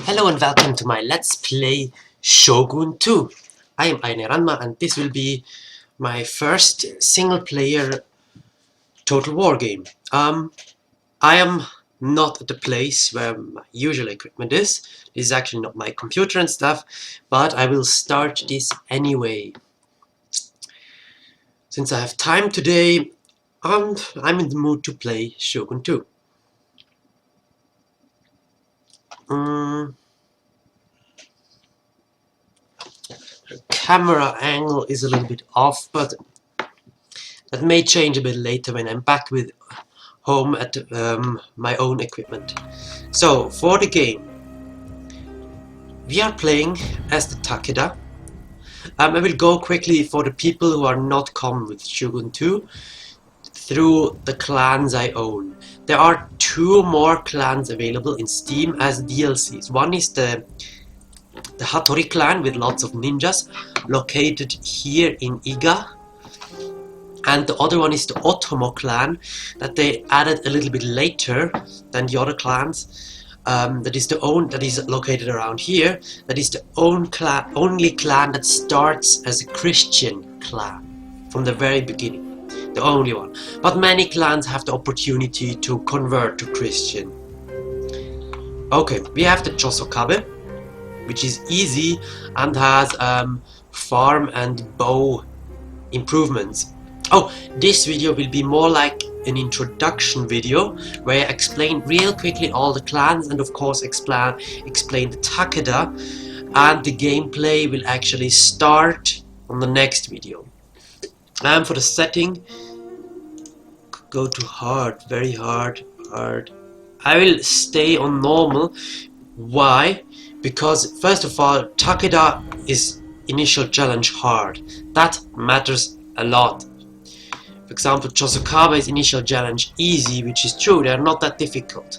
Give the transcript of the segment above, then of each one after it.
Hello and welcome to my Let's Play Shogun 2. I am Ayane Ranma and this will be my first single player Total War game. I am not at the place where my usual equipment is. This is actually not my computer and stuff, but I will start this anyway. Since I have time today, I'm in the mood to play Shogun 2. The camera angle is a little bit off, but that may change a bit later when I'm back with home at my own equipment. So for the game, we are playing as the Takeda. I will go quickly for the people who are not common with Shogun 2 through the clans I own. There are 2 more clans available in Steam as DLCs. One is the Hattori clan with lots of ninjas located here in Iga, and the other one is the Otomo clan that they added a little bit later than the other clans. That is located around here. That is the only clan that starts as a Christian clan from the very beginning, the only one. But many clans have the opportunity to convert to Christian. Okay, we have the Chosokabe, which is easy and has farm and bow improvements. Oh, this video will be more like an introduction video where I explain real quickly all the clans and of course explain the Takeda, and the gameplay will actually start on the next video. For the setting, go to hard, very hard. I will stay on normal. Why? Because first of all, Takeda is initial challenge hard. That matters a lot. For example, Chosokabe is initial challenge easy, which is true, they are not that difficult.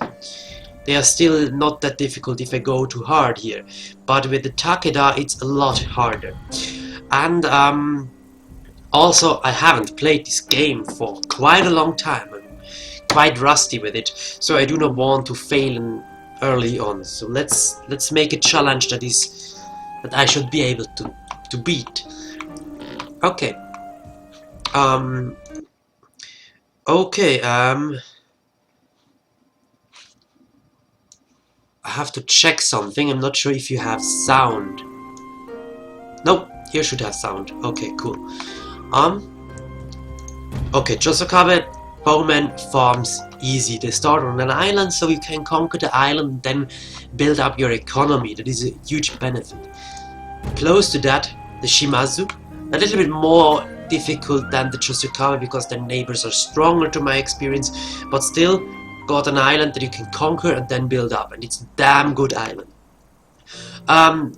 They are still not that difficult if I go too hard here. But with the Takeda, it's a lot harder. And also, I haven't played this game for quite a long time. I'm quite rusty with it, so I do not want to fail early on. So let's make a challenge that I should be able to beat. Okay. I have to check something. I'm not sure if you have sound. Nope, you should have sound. Okay, cool. Okay, Chosokabe bowman farms easy. They start on an island, so you can conquer the island and then build up your economy. That is a huge benefit. Close to that, the Shimazu, a little bit more difficult than the Chosokabe because their neighbors are stronger to my experience, but still got an island that you can conquer and then build up, and it's a damn good island.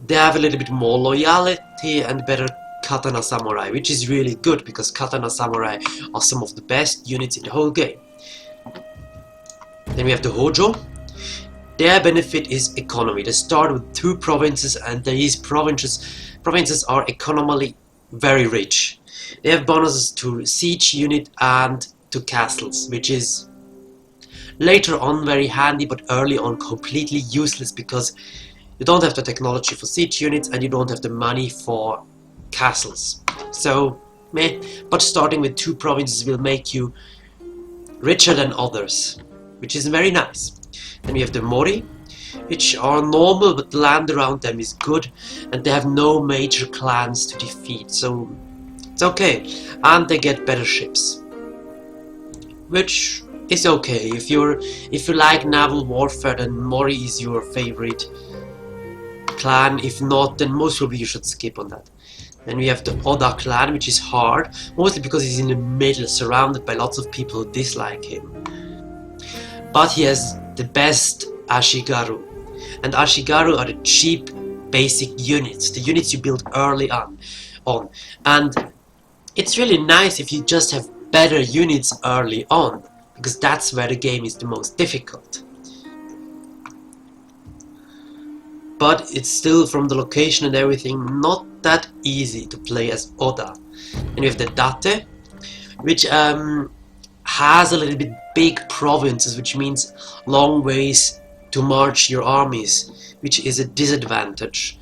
They have a little bit more loyalty and better katana samurai, which is really good because katana samurai are some of the best units in the whole game. Then we have the Hojo. Their benefit is economy. They start with 2 provinces, and these provinces are economically very rich. They have bonuses to siege unit and to castles, which is later on very handy, but early on completely useless because you don't have the technology for siege units and you don't have the money for castles. So, meh. But starting with 2 provinces will make you richer than others, which is very nice. Then we have the Mori, which are normal, but the land around them is good, and they have no major clans to defeat, so it's okay. And they get better ships, which is okay. If you like naval warfare, then Mori is your favorite clan. If not, then most probably you should skip on that. Then we have the Oda clan, which is hard, mostly because he's in the middle, surrounded by lots of people who dislike him. But he has the best Ashigaru, and Ashigaru are the cheap basic units, the units you build early on. And it's really nice if you just have better units early on, because that's where the game is the most difficult. But it's still, from the location and everything, not that easy to play as Oda. And we have the Date, which has a little bit big provinces, which means long ways to march your armies, which is a disadvantage.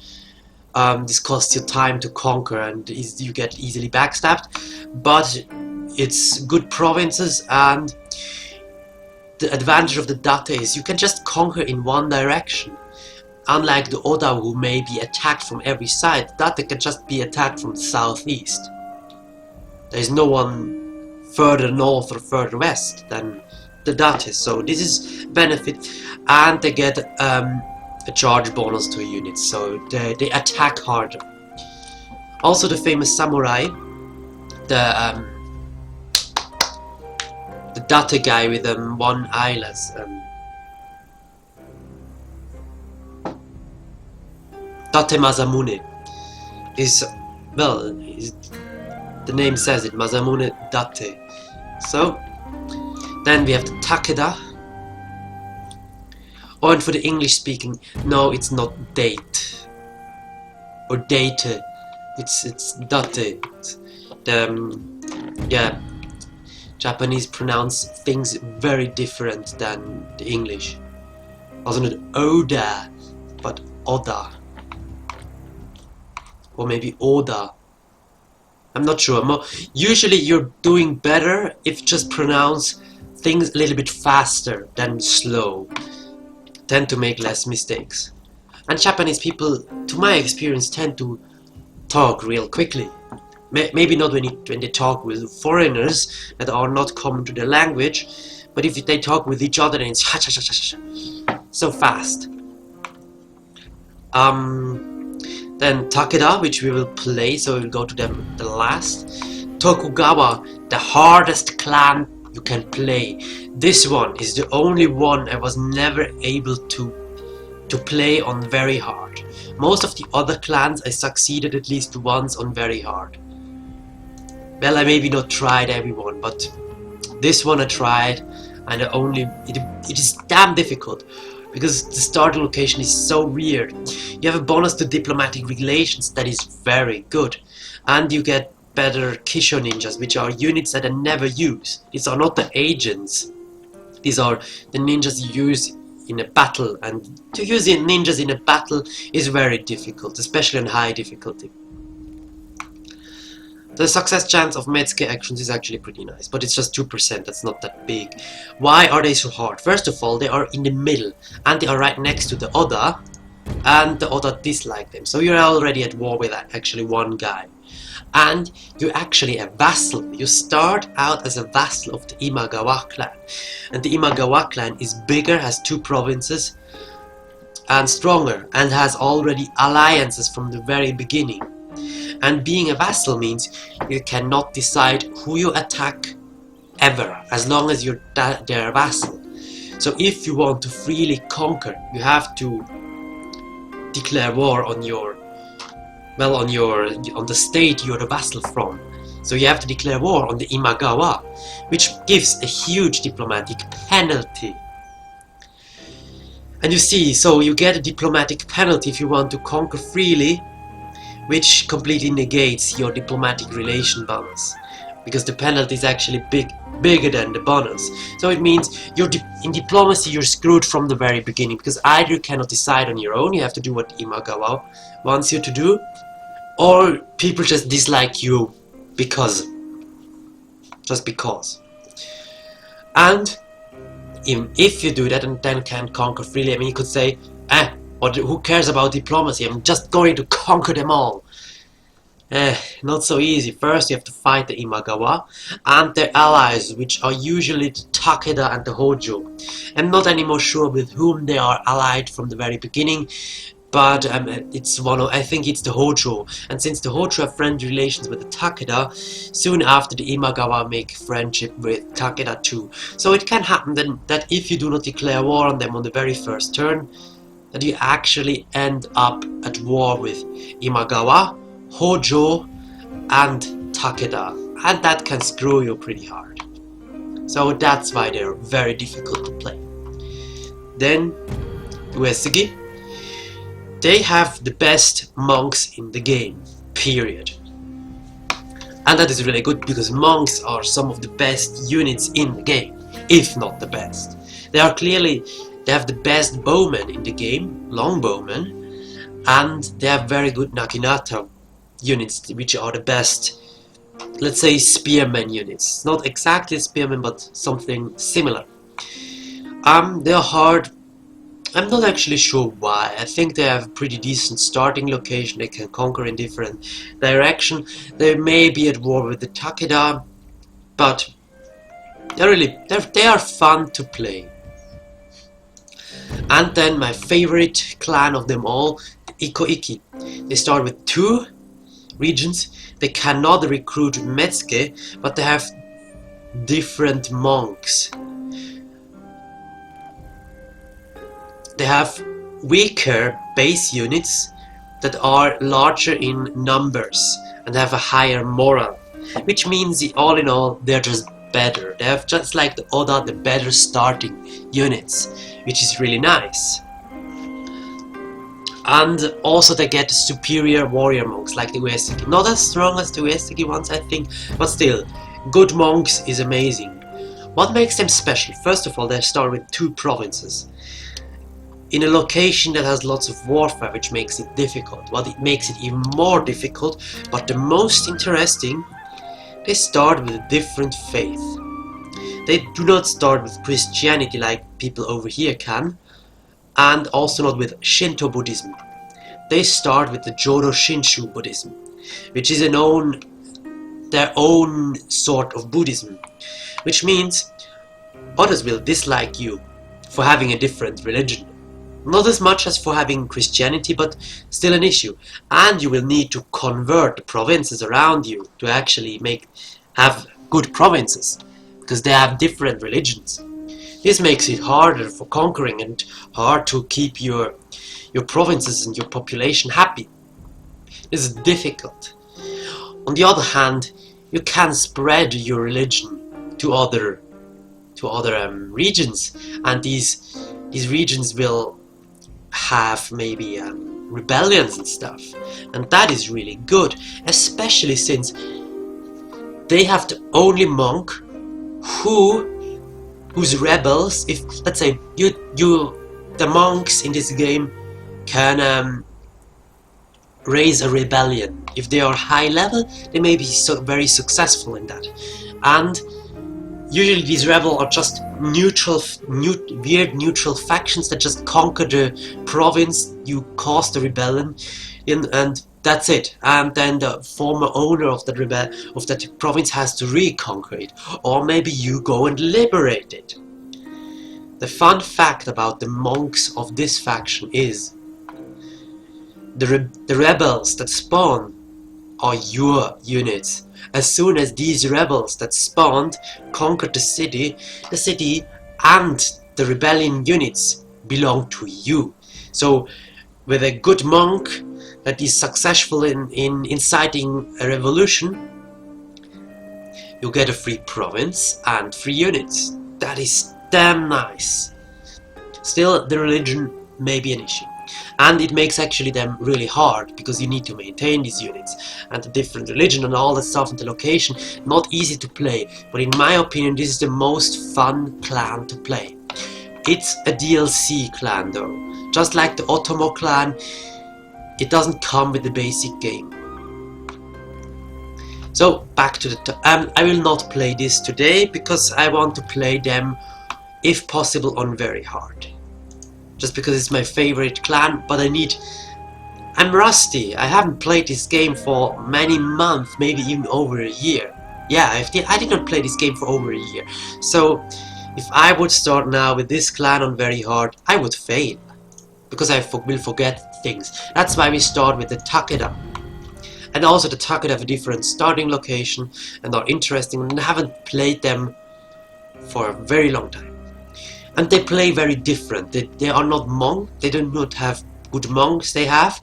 This costs you time to conquer and you get easily backstabbed, but it's good provinces, and the advantage of the Date is you can just conquer in one direction. Unlike the Oda, who may be attacked from every side, Date can just be attacked from the southeast. There is no one further north or further west than the Date, so this is benefit, and they get a charge bonus to a unit, so they attack harder. Also the famous samurai, the Date guy with one eyeless, Date Masamune, is, well, the name says it, Masamune Date. So then we have the Takeda. Oh, and for the English speaking, no, it's not date or date, it's Date. Yeah, Japanese pronounce things very different than the English. Also not Oda, but Oda. Or maybe Oda. I'm not sure. Usually you're doing better if you just pronounce things a little bit faster than slow. Tend to make less mistakes. And Japanese people, to my experience, tend to talk real quickly. Maybe not when they talk with foreigners that are not common to their language, but if they talk with each other, then it's so fast. Then Takeda, which we will play, so we'll go to them the last. Tokugawa, the hardest clan you can play. This one is the only one I was never able to play on very hard. Most of the other clans I succeeded at least once on very hard. Well, I maybe not tried everyone, but this one I tried, and it is damn difficult. Because the starting location is so weird. You have a bonus to diplomatic relations that is very good. And you get better Kisho ninjas, which are units that I never use. These are not the agents. These are the ninjas you use in a battle. And to use ninjas in a battle is very difficult, especially on high difficulty. The success chance of Metsuke actions is actually pretty nice, but it's just 2%, that's not that big. Why are they so hard? First of all, they are in the middle, and they are right next to the Oda, and the Oda dislike them. So you're already at war with actually one guy. And you're actually a vassal. You start out as a vassal of the Imagawa clan. And the Imagawa clan is bigger, has 2 provinces, and stronger, and has already alliances from the very beginning. And being a vassal means you cannot decide who you attack ever, as long as you're their vassal. So if you want to freely conquer, you have to declare war on the state you're the vassal from. So you have to declare war on the Imagawa, which gives a huge diplomatic penalty. And you see, so you get a diplomatic penalty if you want to conquer freely, which completely negates your diplomatic relation bonus, because the penalty is actually bigger than the bonus. So it means in diplomacy you're screwed from the very beginning, because either you cannot decide on your own, you have to do what Imagawa wants you to do, or people just dislike you just because. And if you do that and then can't conquer freely, I mean, you could say, who cares about diplomacy? I'm just going to conquer them all. Not so easy. First you have to fight the Imagawa and their allies, which are usually the Takeda and the Hojo. I'm not anymore sure with whom they are allied from the very beginning, but I think it's the Hojo. And since the Hojo have friendly relations with the Takeda, soon after the Imagawa make friendship with Takeda too. So it can happen then that if you do not declare war on them on the very first turn, that you actually end up at war with Imagawa, Hojo, and Takeda, and that can screw you pretty hard. So that's why they're very difficult to play. Then Uesugi, they have the best monks in the game, period. And that is really good, because monks are some of the best units in the game, if not the best. They are clearly They have the best bowmen in the game, longbowmen, and they have very good Naginata units, which are the best, let's say, spearmen units. Not exactly spearmen, but something similar. They're hard. I'm not actually sure why. I think they have a pretty decent starting location. They can conquer in different direction. They may be at war with the Takeda, but they are fun to play. And then my favorite clan of them all, the Ikoiki. They start with 2 regions. They cannot recruit Metsuke, but they have different monks. They have weaker base units that are larger in numbers and have a higher morale, which means all in all they're just better. They have, just like the Oda, the better starting units, which is really nice. And also they get superior warrior monks like the Ueseki. Not as strong as the Ueseki ones, I think, but still, good monks is amazing. What makes them special? First of all, they start with 2 provinces in a location that has lots of warfare, which makes it difficult. Well, it makes it even more difficult, but the most interesting, they start with a different faith. They do not start with Christianity like people over here can, and also not with Shinto Buddhism. They start with the Jodo Shinshu Buddhism, which is their own sort of Buddhism, which means others will dislike you for having a different religion. Not as much as for having Christianity, but still an issue. And you will need to convert the provinces around you to actually have good provinces, because they have different religions. This makes it harder for conquering and hard to keep your provinces and your population happy. This is difficult. On the other hand, you can spread your religion to other regions, and these regions will have maybe rebellions and stuff, and that is really good, especially since they have the only monk whose rebels, if let's say the monks in this game can raise a rebellion. If they are high level, they may be very successful in that. And usually these rebels are just weird neutral factions that just conquer the province, you cause the rebellion, and that's it. And then the former owner of that province has to reconquer it, or maybe you go and liberate it. The fun fact about the monks of this faction is the rebels that spawn are your units. As soon as these rebels that spawned conquered the city and the rebellion units belong to you. So with a good monk that is successful in inciting a revolution, you get a free province and free units. That is damn nice. Still, the religion may be an issue. And it makes actually them really hard, because you need to maintain these units and the different religion and all that stuff and the location. Not easy to play, but in my opinion this is the most fun clan to play. It's a DLC clan though. Just like the Otomo clan, it doesn't come with the basic game. So back to the I will not play this today because I want to play them, if possible, on very hard. Just because it's my favorite clan, but I'm rusty. I haven't played this game for many months, maybe even over a year. Yeah, I did not play this game for over a year. So if I would start now with this clan on very hard, I would fail, because I will forget things. That's why we start with the Takeda. And also the Takeda have a different starting location and are interesting, and I haven't played them for a very long time. And they play very different. They are not monks. They do not have good monks. They have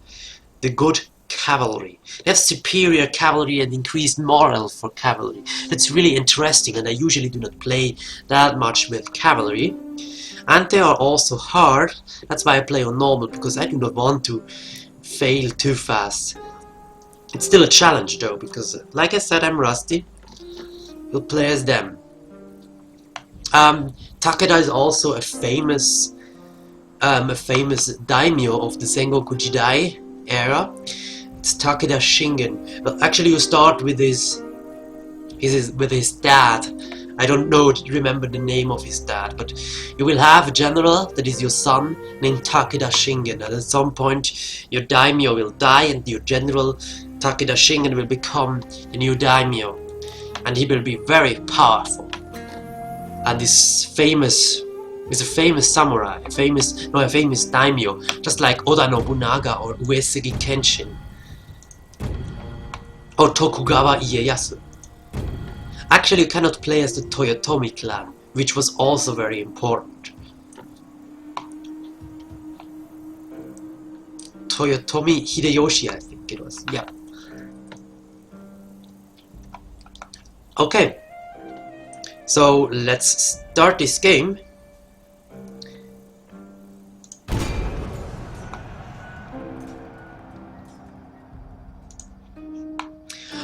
the good cavalry. They have superior cavalry and increased morale for cavalry. That's really interesting, and I usually do not play that much with cavalry. And they are also hard. That's why I play on normal, because I do not want to fail too fast. It's still a challenge though, because like I said, I'm rusty. We'll play as them. Takeda is also a famous a famous daimyo of the Sengoku Jidai era. It's Takeda Shingen. Well, actually, you start with his dad. I don't remember the name of his dad, but you will have a general that is your son named Takeda Shingen, and at some point your daimyo will die and your general Takeda Shingen will become the new daimyo, and he will be very powerful. And is a famous samurai, a famous daimyo, just like Oda Nobunaga or Uesugi Kenshin or Tokugawa Ieyasu. Actually, you cannot play as the Toyotomi clan, which was also very important. Toyotomi Hideyoshi, I think it was, yeah. Okay, so let's start this game.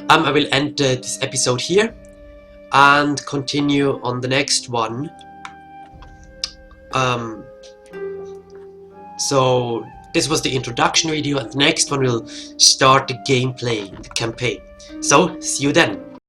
I will end this episode here and continue on the next one. So this was the introduction video, and the next one will start the gameplay, the campaign. So see you then.